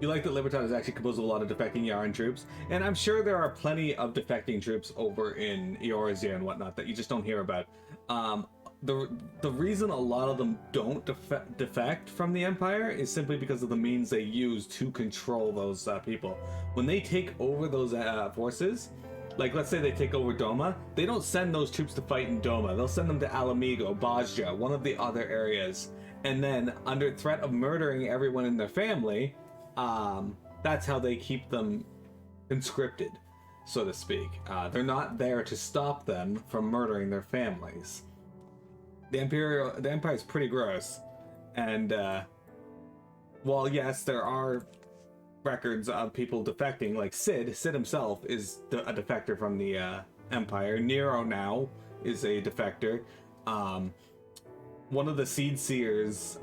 You like that Libertad is actually composed of a lot of defecting Yaran troops, and I'm sure there are plenty of defecting troops over in Eorzea and whatnot that you just don't hear about. The reason a lot of them don't defect from the Empire is simply because of the means they use to control those people. When they take over those forces, like let's say they take over Doma, they don't send those troops to fight in Doma. They'll send them to Alamigo, Bajja, one of the other areas, and then under threat of murdering everyone in their family, that's how they keep them conscripted, so to speak. They're not there to stop them from murdering their families. The Empire is pretty gross, and while yes, there are records of people defecting, like Sid himself is a defector from the Empire. Nero now is a defector. One of the Seed Seer's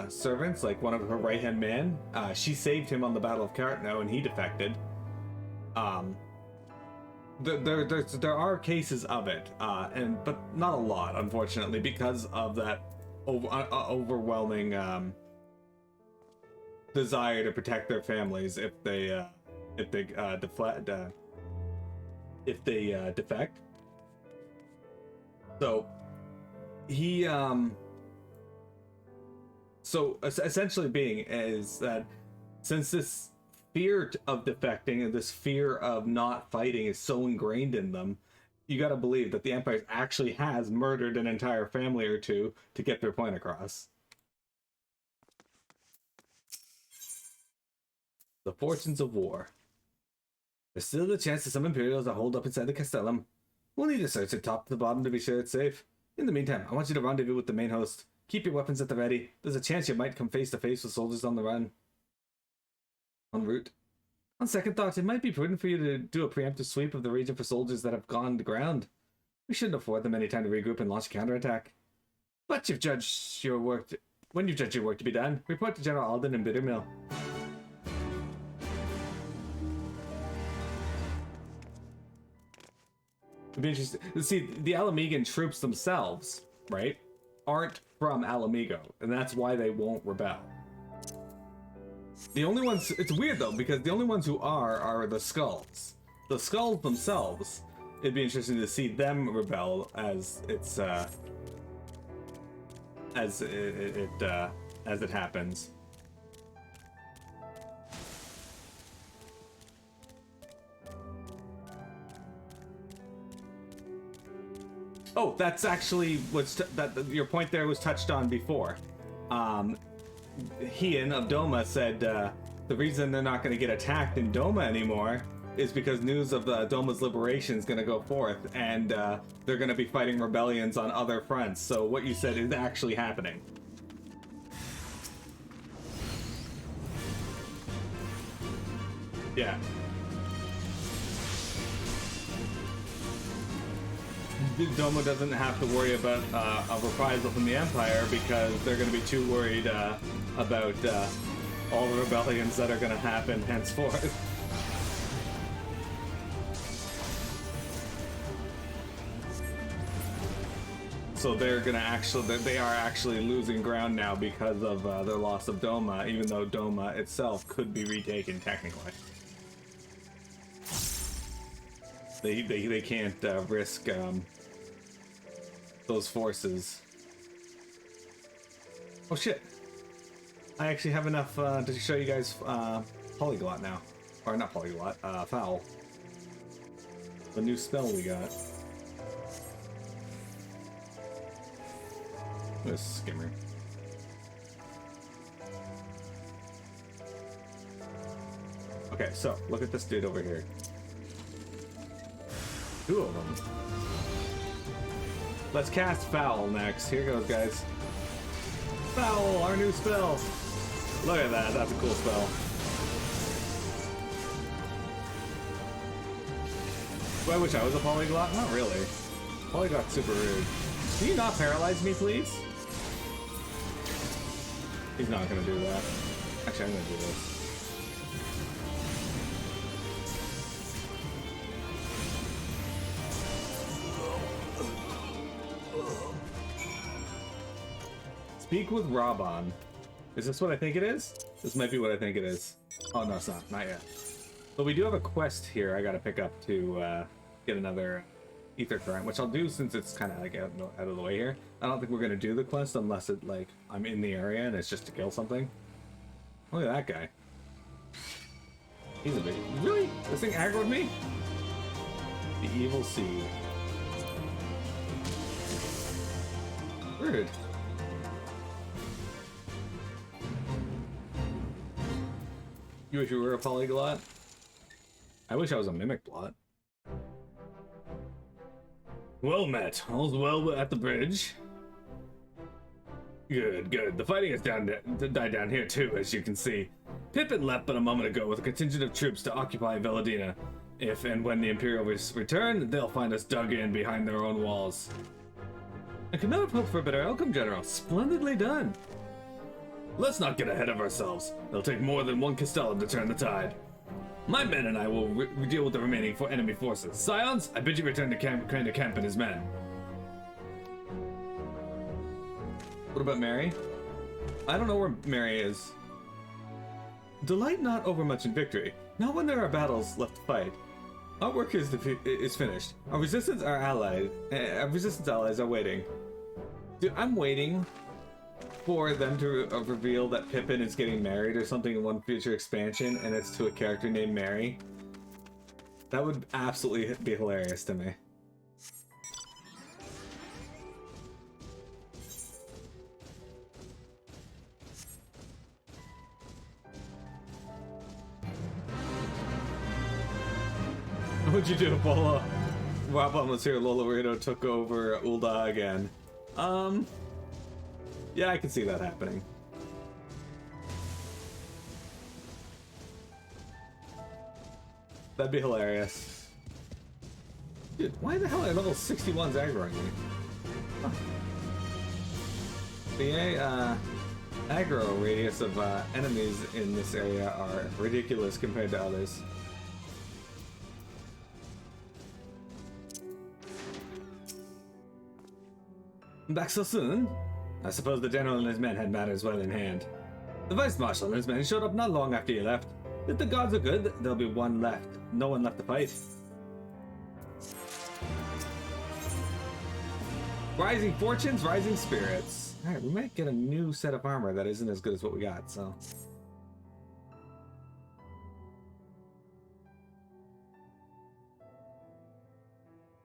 servants, like one of her right-hand man, she saved him on the Battle of Cartno, and he defected. There are cases of it, but not a lot, unfortunately, because of that overwhelming desire to protect their families if they defect. So he so essentially being is that since this fear of defecting and this fear of not fighting is so ingrained in them, you got to believe that the Empire actually has murdered an entire family or two to get their point across. The fortunes of war. There's still a chance that some Imperials are holed up inside the Castellum. We'll need to search it top to bottom to be sure it's safe. In the meantime, I want you to rendezvous with the main host. Keep your weapons at the ready. There's a chance you might come face to face with soldiers on the run. En route. On second thought, it might be prudent for you to do a preemptive sweep of the region for soldiers that have gone to ground. We shouldn't afford them any time to regroup and launch a counterattack. But you've judged your work when you've judged your work to be done, report to General Alden in Bittermill. It'd be interesting. See, the Alamigan troops themselves, right, aren't from Alamigo, and that's why they won't rebel. The only ones, it's weird though, because the only ones who are the Skulls. The Skulls themselves, it'd be interesting to see them rebel as it's as it happens. Oh, that's actually what's your point there was touched on before. Hian of Doma said the reason they're not going to get attacked in Doma anymore is because news of Doma's liberation is going to go forth, and they're going to be fighting rebellions on other fronts. So what you said is actually happening. Yeah. Doma doesn't have to worry about a reprisal from the Empire because they're going to be too worried about all the rebellions that are going to happen henceforth. So they're going to they are actually losing ground now because of their loss of Doma, even though Doma itself could be retaken technically. They can't risk those forces. Oh shit! I actually have enough to show you guys Polyglot now, or not Polyglot, Foul. The new spell we got. This skimmer. Okay, so look at this dude over here. Two of them. Let's cast Foul next. Here goes, guys. Foul, our new spell. Look at that. That's a cool spell. Do I wish I was a Polyglot? Not really. Polyglot's super rude. Can you not paralyze me, please? He's not gonna do that. Actually, I'm gonna do this. Speak with Raban. Is this what I think it is? This might be what I think it is. Oh, no, it's not. Not yet. But we do have a quest here I gotta pick up to get another ether current, which I'll do since it's kind of like out of the way here. I don't think we're gonna do the quest unless it like I'm in the area and it's just to kill something. Look at that guy. He's a big... Really? This thing aggroed me? The evil seed. Rude. You wish you were a polyglot? I wish I was a mimic blot. Well met. All's well at the bridge. Good, good. The fighting has died down here too, as you can see. Pippin left but a moment ago with a contingent of troops to occupy Velodyna. If and when the Imperials return, they'll find us dug in behind their own walls. I could not have hoped for a better outcome, General. Splendidly done. Let's not get ahead of ourselves. It'll take more than one Castellum to turn the tide. My men and I will deal with the remaining enemy forces. Scions, I bid you return to Commander Kemp and his men. What about Mary? I don't know where Mary is. Delight not overmuch in victory, not when there are battles left to fight. Our work is finished. Our resistance allies are waiting. Dude, I'm waiting for them to reveal that Pippin is getting married or something in one future expansion, and it's to a character named Mary. That would absolutely be hilarious to me. What'd you do, Apollo? Wapon was here, Lolorito took over Ulda again. Yeah, I can see that happening. That'd be hilarious. Dude, why the hell are level 61s aggroing me? Huh. The aggro radius of enemies in this area are ridiculous compared to others. Back so soon? I suppose the general and his men had matters well in hand. The vice marshal and his men showed up not long after you left. If the gods are good, there'll be one left. No one left to fight. Rising fortunes, rising spirits. Alright, we might get a new set of armor that isn't as good as what we got, so...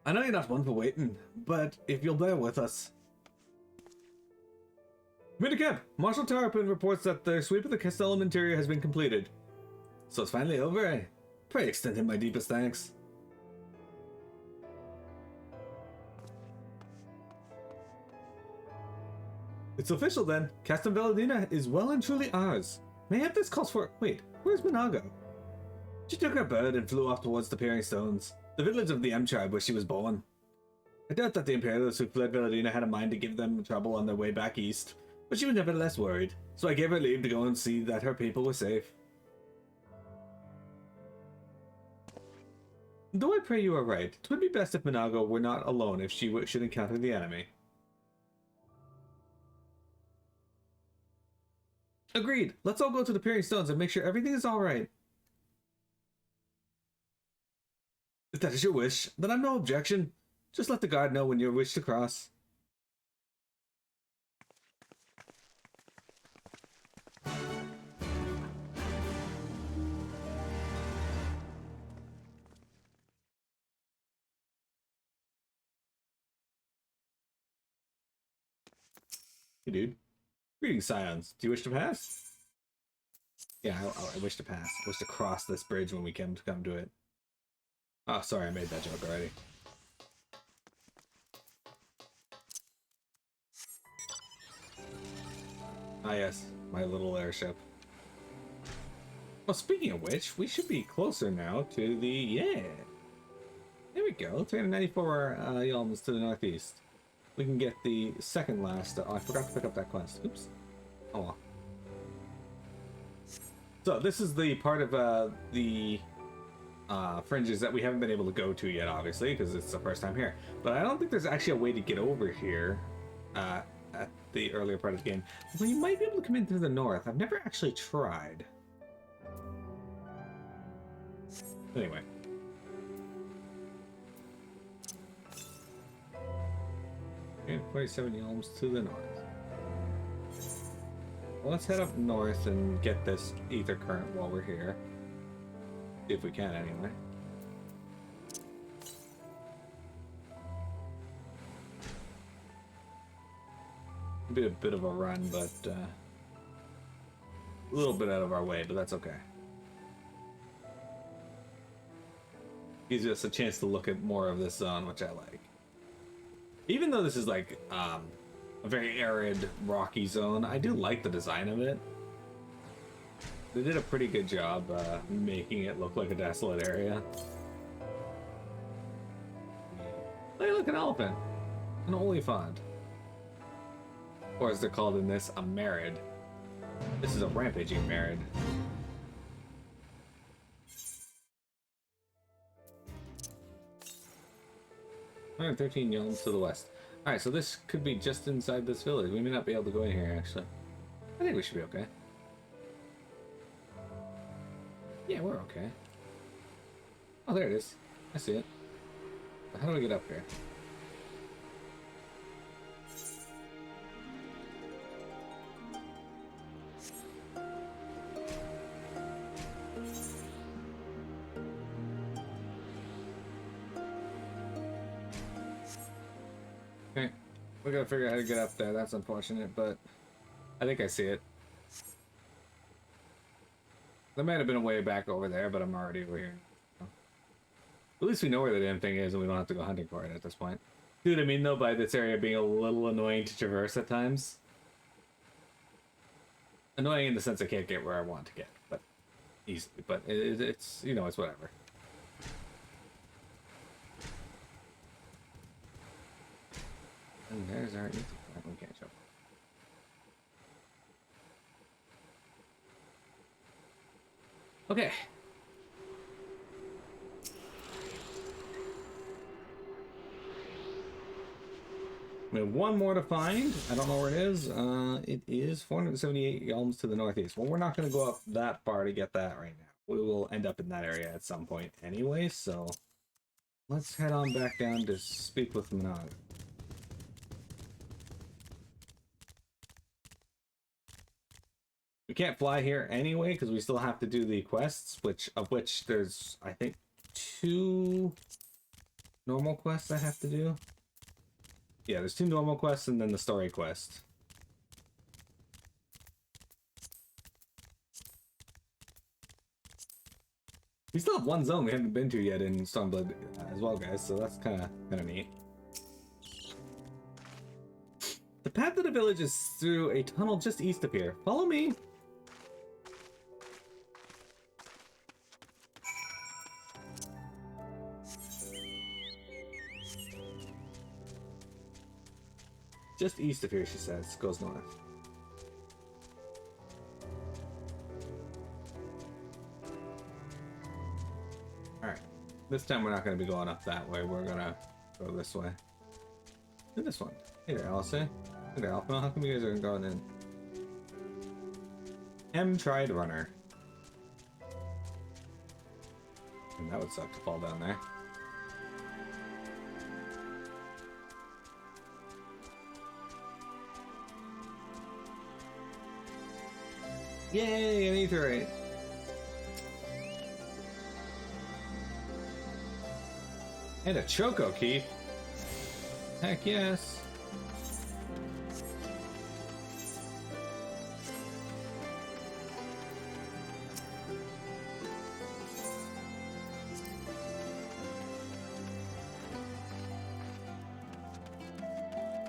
I know you're not one for waiting, but if you'll bear with us... Minicamp! Marshal Tarapin reports that the sweep of the Castellum interior has been completed. So it's finally over, eh? Pray extend him my deepest thanks. It's official then. Castrum Velodyna is well and truly ours. Mayhap this calls for... Wait, where's Minago? She took her bird and flew off towards the Peering Stones, the village of the M tribe where she was born. I doubt that the Imperials who fled Velodyna had a mind to give them trouble on their way back east, but she was nevertheless worried, so I gave her leave to go and see that her people were safe. Though I pray you are right, 'twould be best if Minago were not alone if she should encounter the enemy. Agreed. Let's all go to the Peering Stones and make sure everything is alright. If that is your wish, then I've no objection. Just let the guard know when you wish to cross. Hey, dude. Greetings, Scions. Do you wish to pass? Yeah, I wish to pass. I wish to cross this bridge when we come to it. Oh, sorry, I made that joke already. Ah, yes, my little airship. Well, speaking of which, we should be closer now to the... Yeah! There we go, 394 yalms to the northeast. We can get the second last... oh, I forgot to pick up that quest. Oops. Oh well. So, this is the part of the fringes that we haven't been able to go to yet, obviously, because it's the first time here. But I don't think there's actually a way to get over here the earlier part of the game. Well, you might be able to come in through the north. I've never actually tried. Anyway. Okay, 47 yalms to the north. Well, let's head up north and get this ether current while we're here. See if we can, anyway. Be a bit of a run, but a little bit out of our way, but that's okay. Gives us a chance to look at more of this zone, which I like. Even though this is like a very arid, rocky zone, I do like the design of it. They did a pretty good job making it look like a desolate area. Hey, look, an elephant. An olifant. Or as they're called in this, a merid. This is a rampaging merid. $113 yalms to the west. Alright, so this could be just inside this village. We may not be able to go in here, actually. I think we should be okay. Yeah, we're okay. Oh, there it is. I see it. How do we get up here? Okay, we gotta figure out how to get up there. That's unfortunate, but I think I see it. There might have been a way back over there, but I'm already over here. At least we know where the damn thing is and we don't have to go hunting for it at this point. See what I mean, though, by this area being a little annoying to traverse at times? Annoying in the sense I can't get where I want to get, but easily. But it's, you know, it's whatever. And there's our ether plant. We can't jump. Okay. We have one more to find. I don't know where it is. It is 478 yalms to the northeast. Well, we're not going to go up that far to get that right now. We will end up in that area at some point anyway, so let's head on back down to speak with Manog. We can't fly here anyway because we still have to do the quests, of which there's, I think, 2 normal quests I have to do. Yeah, there's 2 normal quests and then the story quest. We still have one zone we haven't been to yet in Stormblood as well, guys, so that's kind of neat. The path to the village is through a tunnel just east of here. Follow me. Just east of here, she says. Goes north. Alright. This time we're not going to be going up that way. We're going to go this way. Do this one. Hey there, Allison. Hey there, Alpha. How come you guys aren't going in? Tried runner. And that would suck to fall down there. Yay, an etherite. And a choco key. Heck yes.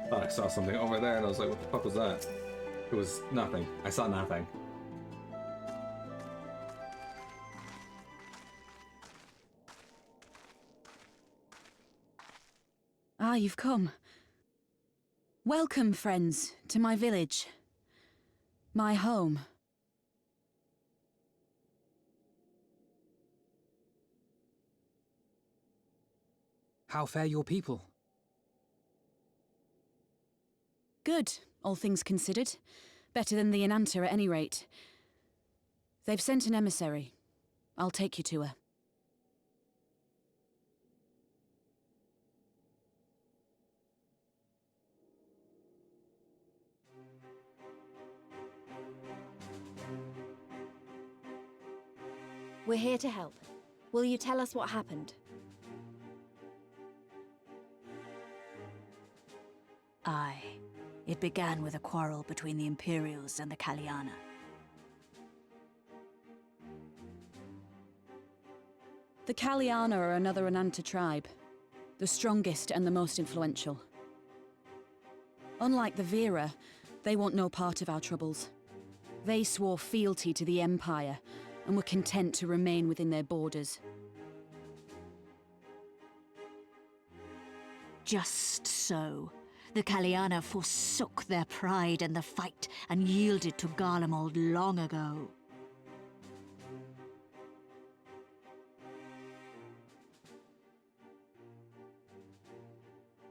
Thought I saw something over there and I was like, what the fuck was that? It was nothing. I saw nothing. Ah, you've come. Welcome, friends, to my village. My home. How fare your people? Good, all things considered. Better than the Ananta at any rate. They've sent an emissary. I'll take you to her. We're here to help. Will you tell us what happened? Aye. It began with a quarrel between the Imperials and the Kaliana. The Kaliana are another Ananta tribe. The strongest and the most influential. Unlike the Vera, they want no part of our troubles. They swore fealty to the Empire, and were content to remain within their borders. Just so. The Kaliana forsook their pride in the fight and yielded to Garlemald long ago.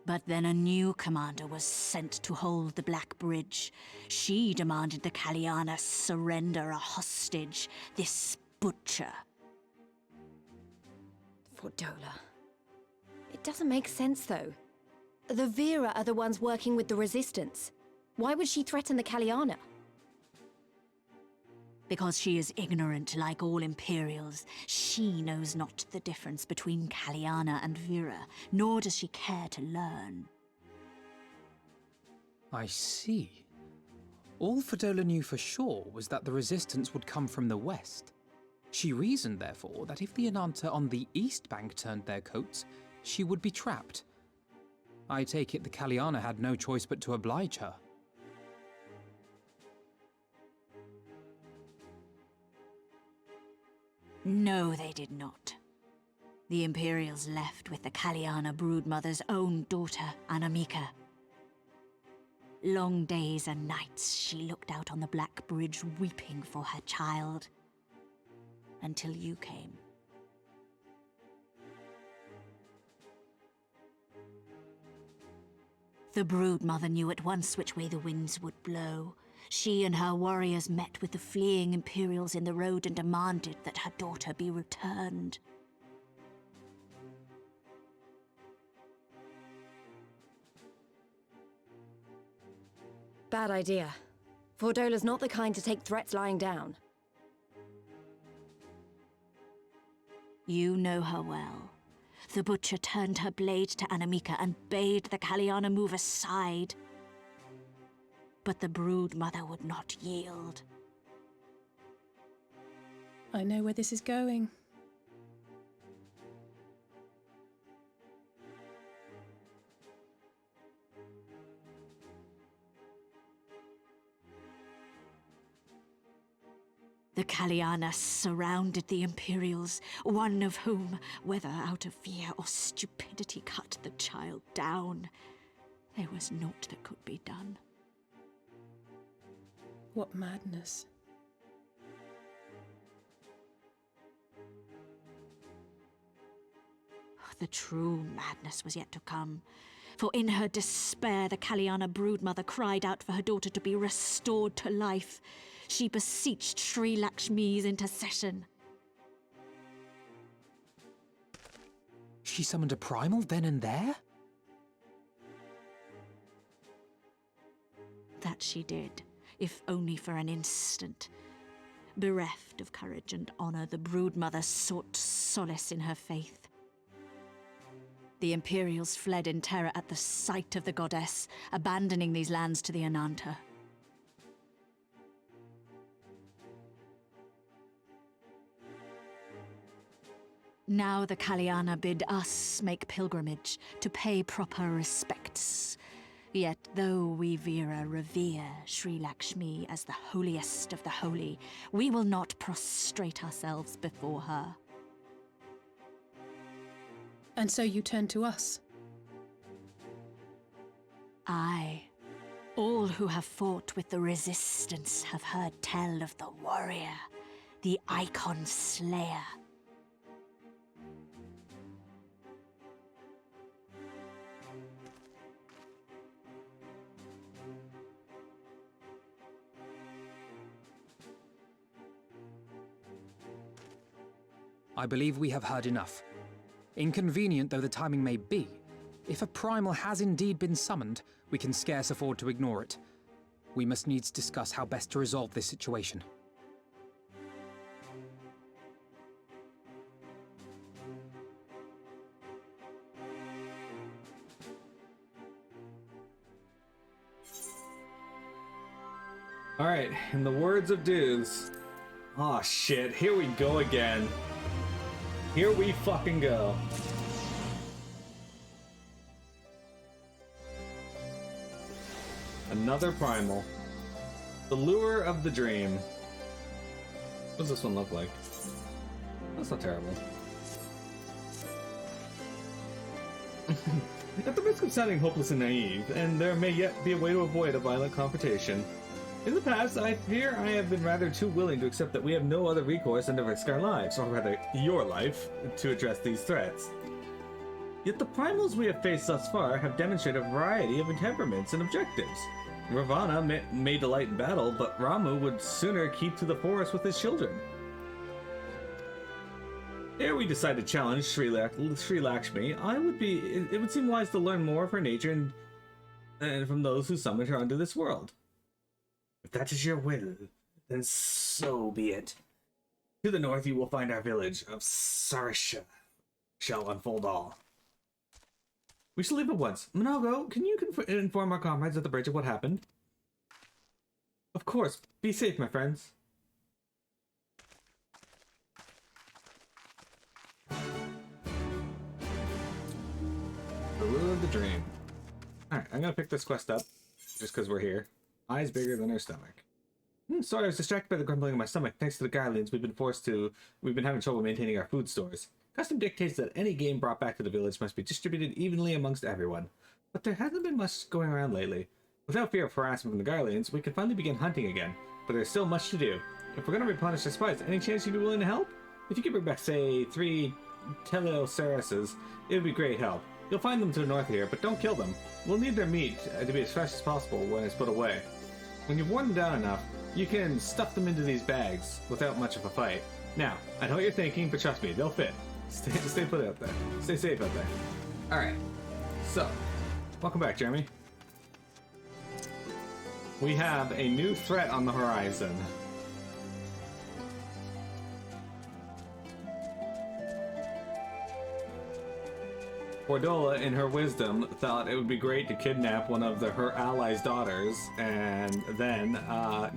But then a new commander was sent to hold the Black Bridge. She demanded the Kaliana surrender a hostage, this butcher. Fordola. It doesn't make sense, though. The Vera are the ones working with the Resistance. Why would she threaten the Kaliana? Because she is ignorant like all Imperials. She knows not the difference between Kaliana and Vera, nor does she care to learn. I see. All Fordola knew for sure was that the resistance would come from the west. She reasoned, therefore, that if the Ananta on the east bank turned their coats, she would be trapped. I take it the Kaliana had no choice but to oblige her. No, they did not. The Imperials left with the Kaliana broodmother's own daughter, Anamika. Long days and nights she looked out on the Black Bridge weeping for her child. Until you came. The broodmother knew at once which way the winds would blow. She and her warriors met with the fleeing Imperials in the road and demanded that her daughter be returned. Bad idea. Fordola's not the kind to take threats lying down. You know her well. The butcher turned her blade to Anamika and bade the Kaliana move aside. But the broodmother would not yield. I know where this is going. The Kaliana surrounded the Imperials, one of whom, whether out of fear or stupidity, cut the child down. There was naught that could be done. What madness. The true madness was yet to come. For in her despair, the Kaliana broodmother cried out for her daughter to be restored to life. She beseeched Sri Lakshmi's intercession. She summoned a primal then and there? That she did, if only for an instant. Bereft of courage and honor, the broodmother sought solace in her faith. The Imperials fled in terror at the sight of the goddess, abandoning these lands to the Ananta. Now the Kaliana bid us make pilgrimage to pay proper respects. Yet though we Vera revere Sri Lakshmi as the holiest of the holy, we will not prostrate ourselves before her. And so you turn to us. Aye. All who have fought with the resistance have heard tell of the warrior, the icon slayer. I believe we have heard enough. Inconvenient though the timing may be, if a primal has indeed been summoned, we can scarce afford to ignore it. We must needs discuss how best to resolve this situation. Alright, in the words of dudes. Aw, shit, here we go again. Here we fucking go. Another primal. The lure of the dream. What does this one look like? That's not terrible. At the risk of sounding hopeless and naive, and there may yet be a way to avoid a violent confrontation, in the past, I fear I have been rather too willing to accept that we have no other recourse than to risk our lives, or rather, your life, to address these threats. Yet the primals we have faced thus far have demonstrated a variety of temperaments and objectives. Ravana may delight in battle, but Ramu would sooner keep to the forest with his children. Ere we decide to challenge Sri Lakshmi, it would seem wise to learn more of her nature and from those who summoned her onto this world. If that is your will, then so be it. To the north you will find our village of Sarisha. Shall unfold all. We shall leave at once. Monago, can you inform our comrades at the bridge of what happened? Of course. Be safe, my friends. The Lure of the Dream. Alright, I'm gonna pick this quest up, just because we're here. Eyes bigger than her stomach. Sorry, I was distracted by the grumbling of my stomach. Thanks to the Guardians, we've been having trouble maintaining our food stores. Custom dictates that any game brought back to the village must be distributed evenly amongst everyone. But there hasn't been much going around lately. Without fear of harassment from the Guardians, we can finally begin hunting again. But there's still much to do. If we're going to replenish the supplies, any chance you'd be willing to help? If you could bring back, say, 3 Teleosauruses, it would be great help. You'll find them to the north here, but don't kill them. We'll need their meat to be as fresh as possible when it's put away. When you've worn them down enough, you can stuff them into these bags without much of a fight. Now, I know what you're thinking, but trust me, they'll fit. Stay put out there. Stay safe out there. Alright. So, welcome back, Jeremy. We have a new threat on the horizon. Fordola, in her wisdom, thought it would be great to kidnap one of her allies' daughters and then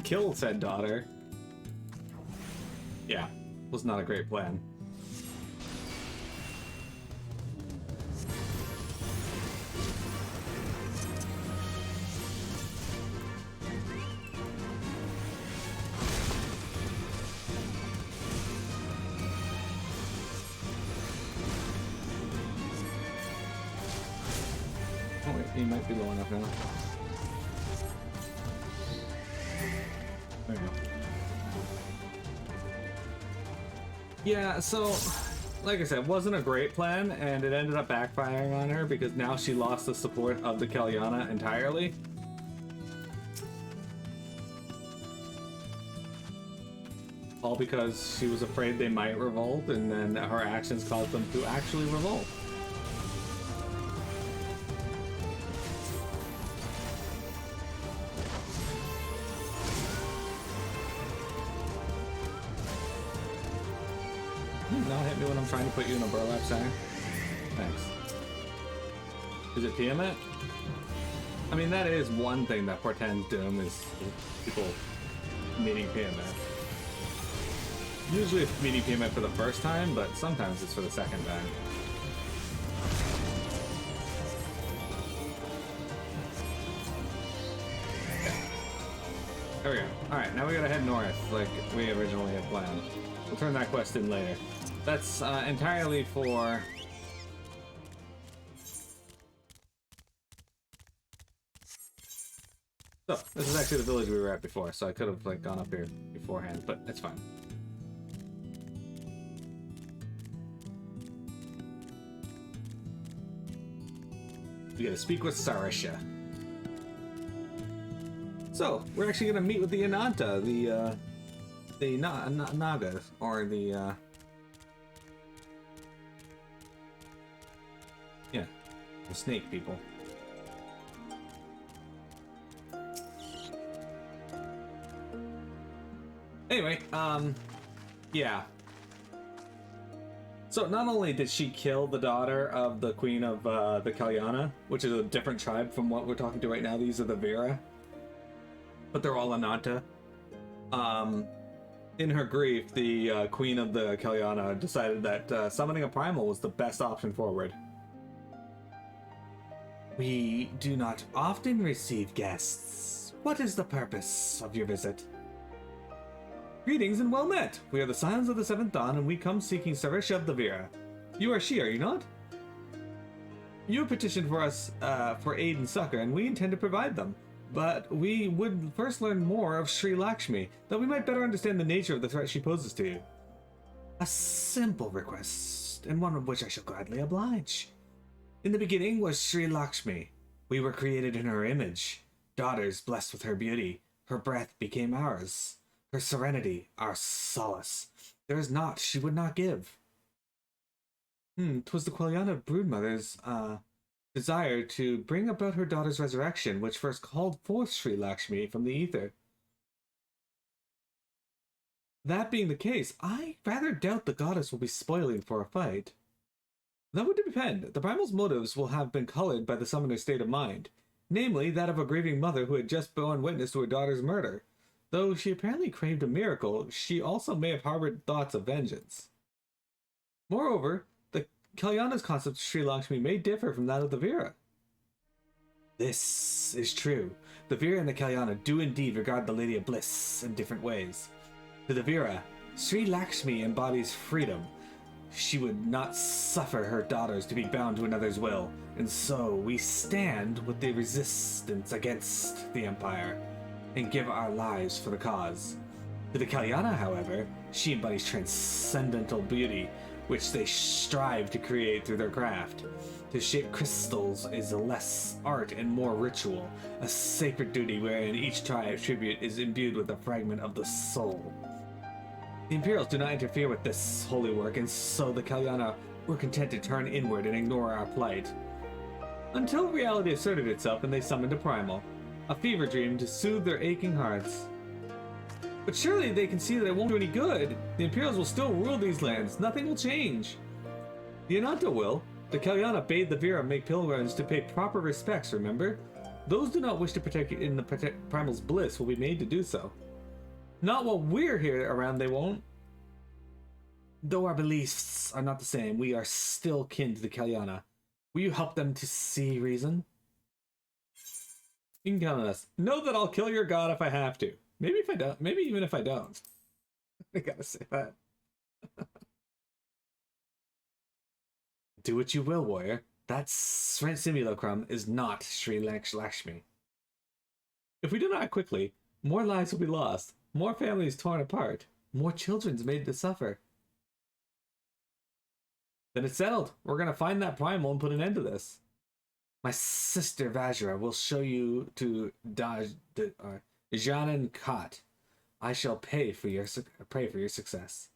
kill said daughter. Yeah, was not a great plan. He might be low enough now. There we go. Yeah, so, like I said, wasn't a great plan, and it ended up backfiring on her because now she lost the support of the Kalyana entirely. All because she was afraid they might revolt, and then her actions caused them to actually revolt. Not hit me when I'm trying to put you in a burlap sack. Thanks. Is it Tiamat? I mean, that is one thing that portends doom, is people meeting Tiamat. Usually it's meeting Tiamat for the first time, but sometimes it's for the second time. Okay. There we go. Alright, now we gotta head north, like we originally had planned. We'll turn that quest in later. That's entirely for... So, this is actually the village we were at before, so I could have like gone up here beforehand, but it's fine. We gotta speak with Sarisha. So, we're actually gonna meet with the Ananta, the Naga, or the The snake people. Anyway, yeah. So not only did she kill the daughter of the queen of the Kalyana, which is a different tribe from what we're talking to right now. These are the Vera, but they're all Ananta. In her grief, the queen of the Kalyana decided that summoning a primal was the best option forward. We do not often receive guests. What is the purpose of your visit? Greetings and well met. We are the Scions of the Seventh Dawn, and we come seeking Sarisha of the Vera. You are she, are you not? You have petitioned for us for aid and succor, and we intend to provide them. But we would first learn more of Sri Lakshmi, that we might better understand the nature of the threat she poses to you. A simple request, and one of which I shall gladly oblige. In the beginning was Sri Lakshmi. We were created in her image. Daughters blessed with her beauty. Her breath became ours. Her serenity, our solace. There is naught she would not give. 'Twas the Kalyana broodmother's, desire to bring about her daughter's resurrection, which first called forth Sri Lakshmi from the ether. That being the case, I rather doubt the goddess will be spoiling for a fight. That would depend. The primal's motives will have been colored by the summoner's state of mind, namely that of a grieving mother who had just borne witness to her daughter's murder. Though she apparently craved a miracle, she also may have harbored thoughts of vengeance. Moreover, the Kalyana's concept of Sri Lakshmi may differ from that of the Vera. This is true. The Vera and the Kalyana do indeed regard the Lady of Bliss in different ways. To the Vera, Sri Lakshmi embodies freedom. She would not suffer her daughters to be bound to another's will, and so we stand with the resistance against the Empire, and give our lives for the cause. To the Kalyana, however, she embodies transcendental beauty, which they strive to create through their craft. To shape crystals is less art and more ritual, a sacred duty wherein each tribe tribute is imbued with a fragment of the soul. The Imperials do not interfere with this holy work, and so the Kalyana were content to turn inward and ignore our plight. Until reality asserted itself and they summoned a primal, a fever dream to soothe their aching hearts. But surely they can see that it won't do any good. The Imperials will still rule these lands. Nothing will change. The Ananta will. The Kalyana bade the Vera make pilgrims to pay proper respects, remember? Those who do not wish to partake in the primal's bliss will be made to do so. Not while we're here around, they won't. Though our beliefs are not the same, we are still kin to the Kalyana. Will you help them to see reason? You can count on us. Know that I'll kill your god if I have to. Maybe if I don't. Maybe even if I don't. I gotta say that. Do what you will, warrior. That simulacrum is not Sri Lakshmi. If we do not act quickly, more lives will be lost, more families torn apart, more children's made to suffer. Then it's settled. We're gonna find that primal and put an end to this. My sister Vajra will show you to Janan Khat. I shall pray for your success.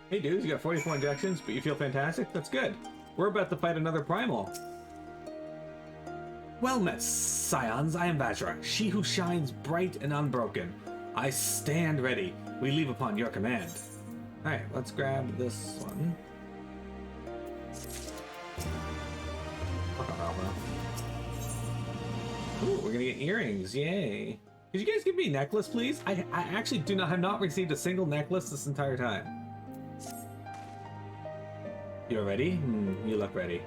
Hey dudes, you got 44 injections, but you feel fantastic? That's good. We're about to fight another primal. Well met, scions. I am Vajra, she who shines bright and unbroken. I stand ready. We leave upon your command. Alright, let's grab this one. Ooh, we're gonna get earrings, yay. Could you guys give me a necklace, please? I actually have not received a single necklace this entire time. You're ready? You look ready.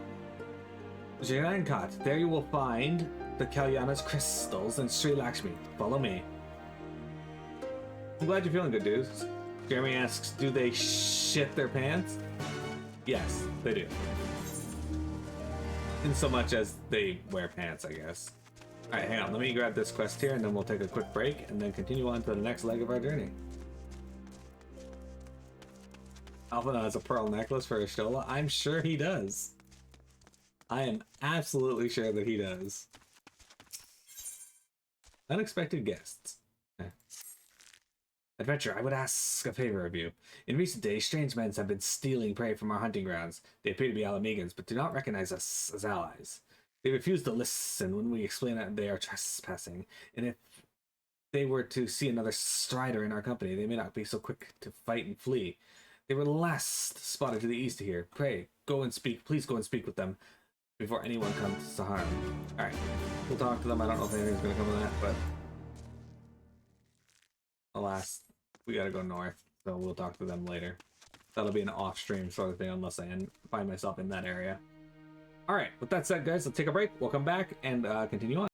Jarankat, there you will find the Kalyana's crystals and Sri Lakshmi. Follow me. I'm glad you're feeling good, dudes. Jeremy asks, do they shit their pants? Yes, they do. In so much as they wear pants, I guess. Alright, hang on. Let me grab this quest here, and then we'll take a quick break, and then continue on to the next leg of our journey. Alphana has a pearl necklace for Fordola. I'm sure he does. I am absolutely sure that he does. Unexpected guests. Okay. Adventurer, I would ask a favor of you. In recent days, strange men have been stealing prey from our hunting grounds. They appear to be Alamegans, but do not recognize us as allies. They refuse to listen when we explain that they are trespassing, and if they were to see another strider in our company, they may not be so quick to fight and flee. They were last spotted to the east of here. Pray, go and speak. Please go and speak with them before anyone comes to harm. Alright, we'll talk to them. I don't know if anything's going to come of that, but alas, we gotta go north, so we'll talk to them later. That'll be an off-stream sort of thing unless I find myself in that area. Alright, with that said, guys, let's take a break. We'll come back and continue on.